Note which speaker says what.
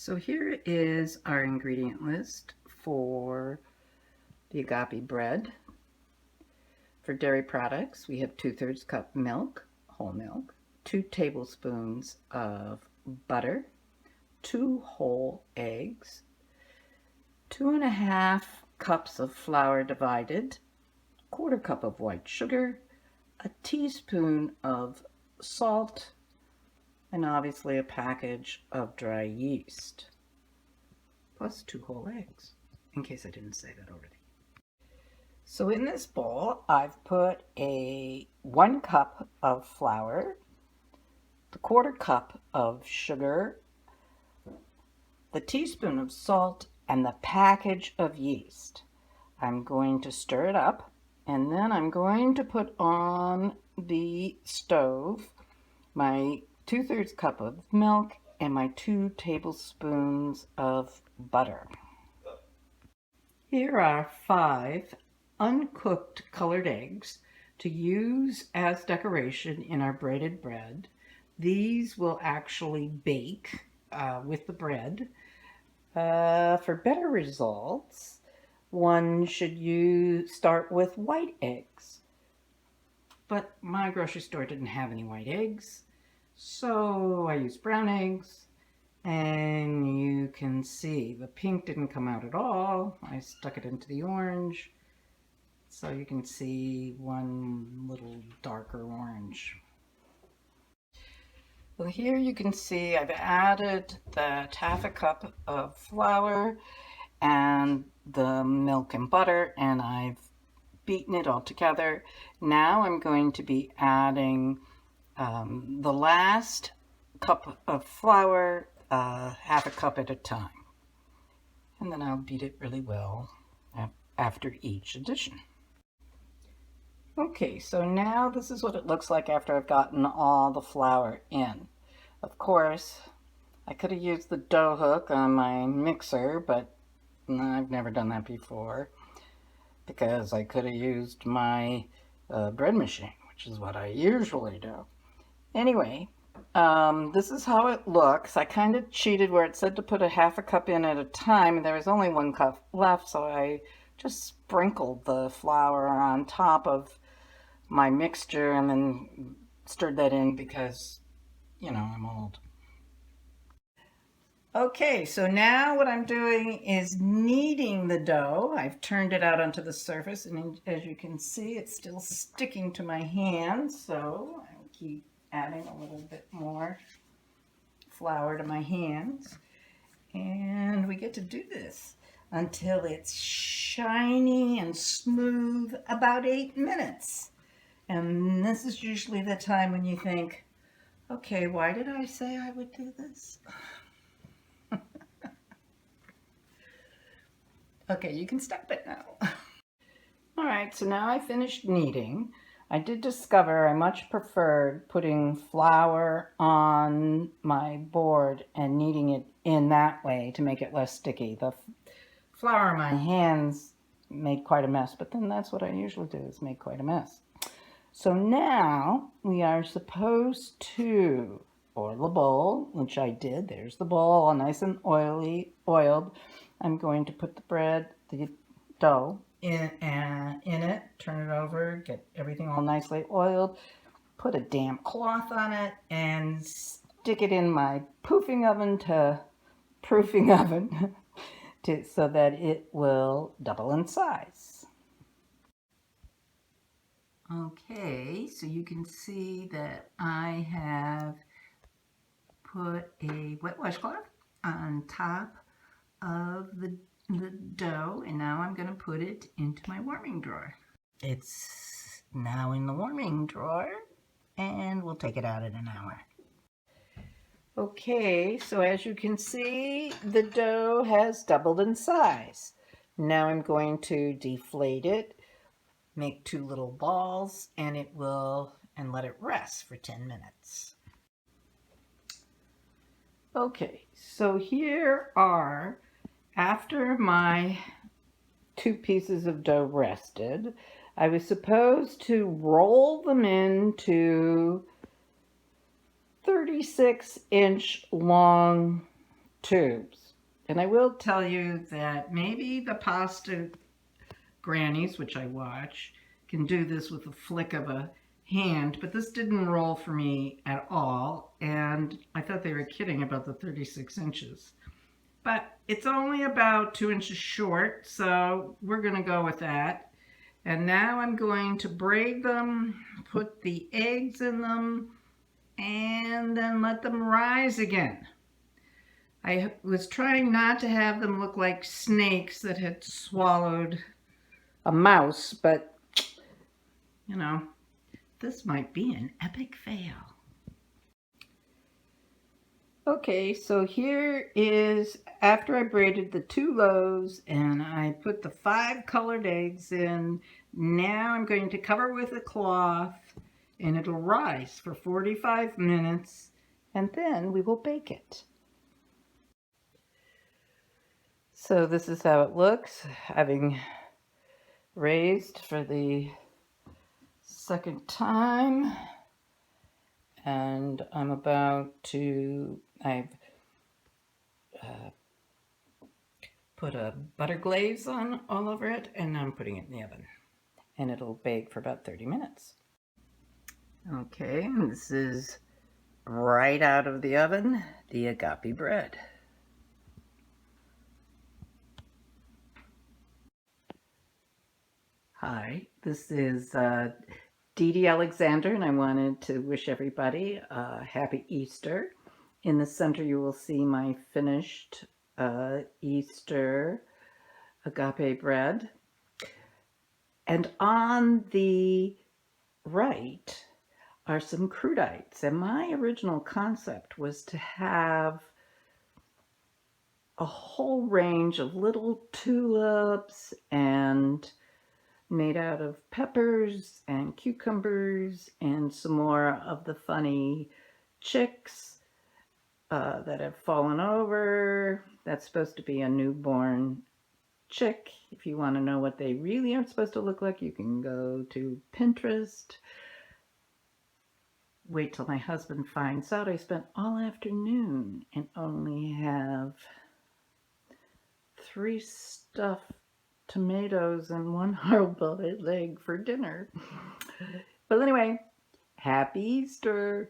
Speaker 1: So here is our ingredient list for the Agape bread. For dairy products, we have 2/3 cup milk, whole milk, 2 tablespoons of butter, 2 whole eggs, 2½ cups of flour divided, 1/4 cup of white sugar, a teaspoon of salt, and obviously a package of dry yeast, plus 2 whole eggs, in case I didn't say that already. So in this bowl, I've put a 1 cup of flour, the 1/4 cup of sugar, the teaspoon of salt, and the package of yeast. I'm going to stir it up, and then I'm going to put on the stove my 2/3 cup of milk and my 2 tablespoons of butter. Here are 5 uncooked colored eggs to use as decoration in our braided bread. These will actually bake with the bread. For better results, one should start with white eggs. But my grocery store didn't have any white eggs, so I used brown eggs. And you can see the pink didn't come out at all. I stuck it into the orange. So you can see one little darker orange. Well, here you can see I've added that 1/2 cup of flour and the milk and butter, and I've beaten it all together. Now I'm going to be adding the last cup of flour, 1/2 cup at a time. And then I'll beat it really well after each addition. Okay, so now this is what it looks like after I've gotten all the flour in. Of course, I could have used the dough hook on my mixer, but I've never done that before, because I could have used my bread machine, which is what I usually do. Anyway, this is how it looks. I kind of cheated where it said to put a 1/2 cup in at a time, and there was only 1 cup left, so I just sprinkled the flour on top of my mixture and then stirred that in because, you know, I'm old. Okay, so now what I'm doing is kneading the dough. I've turned it out onto the surface, and as you can see, it's still sticking to my hands, so I'll keep adding a little bit more flour to my hands. And we get to do this until it's shiny and smooth, about 8 minutes. And this is usually the time when you think, okay, why did I say I would do this? Okay, you can stop it now. All right, so now I finished kneading. I did discover I much preferred putting flour on my board and kneading it in that way to make it less sticky. The flour on my hands made quite a mess, but then that's what I usually do, is make quite a mess. So now we are supposed to oil the bowl, which I did. There's the bowl, all nice and oiled. I'm going to put the dough in it, turn it over, get everything all nicely oiled, put a damp cloth on it, and stick it in my proofing oven so that it will double in size. Okay, so you can see that I have put a wet washcloth on top of the dough, and now I'm going to put it into my warming drawer. It's now in the warming drawer, and we'll take it out in an hour. Okay, so as you can see, the dough has doubled in size. Now I'm going to deflate it, make 2 little balls, and let it rest for 10 minutes. Okay, so here are, after my 2 pieces of dough rested, I was supposed to roll them into 36-inch long tubes. And I will tell you that maybe the pasta grannies, which I watch, can do this with a flick of a hand, but this didn't roll for me at all, and I thought they were kidding about the 36 inches. But it's only about 2 inches short, so we're going to go with that. And now I'm going to braid them, put the eggs in them, and then let them rise again. I was trying not to have them look like snakes that had swallowed a mouse, but you know, this might be an epic fail. Okay, so here is after I braided the 2 loaves and I put the 5 colored eggs in. Now I'm going to cover with a cloth and it'll rise for 45 minutes and then we will bake it. So this is how it looks, having raised for the second time. And I'm about to, I've put a butter glaze on all over it, and I'm putting it in the oven. And it'll bake for about 30 minutes. Okay, and this is right out of the oven, the Agape bread. Hi, this is Dee Dee Alexander, and I wanted to wish everybody a happy Easter. In the center you will see my finished Easter Agape bread. And on the right are some crudites. And my original concept was to have a whole range of little tulips and made out of peppers and cucumbers and some more of the funny chicks that have fallen over. That's supposed to be a newborn chick. If you want to know what they really are supposed to look like, you can go to Pinterest. Wait till my husband finds out I spent all afternoon and only have 3 stuffed tomatoes and 1 hard-boiled egg for dinner. But anyway, happy Easter.